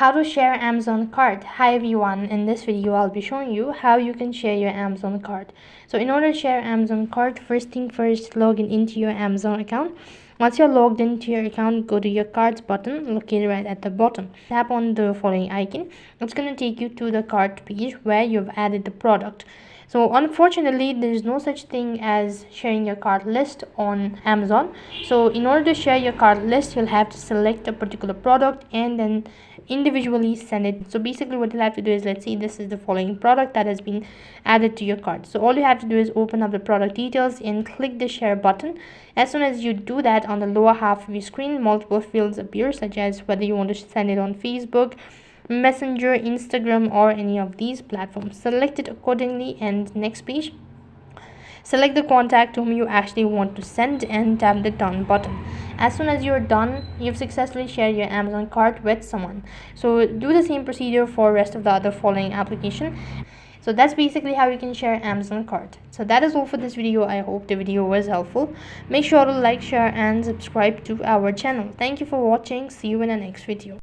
How to share Amazon cart. Hi everyone, in this video I'll be showing you how you can share your Amazon cart. So in order to share Amazon cart, first thing first, log in into your Amazon account. Once you're logged into your account, go to your carts button located right at the bottom. Tap on the following icon. It's going to take you to the cart page where you've added the product. So unfortunately, there is no such thing as sharing your cart list on Amazon. So in order to share your cart list, you'll have to select a particular product and then individually send it. So basically what you'll have to do is, let's say this is the following product that has been added to your cart. So all you have to do is open up the product details and click the share button. As soon as you do that, on the lower half of your screen, multiple fields appear, such as whether you want to send it on Facebook, Messenger, Instagram, or any of these platforms. Select it accordingly, and next page, select the contact to whom you actually want to send and tap the done button. As soon as you're done, you've successfully shared your Amazon cart with someone. So do the same procedure for rest of the other following application. So that's basically how you can share Amazon cart. So that is all for this video. I hope the video was helpful. Make sure to like, share and subscribe to our channel. Thank you for watching. See you in the next video.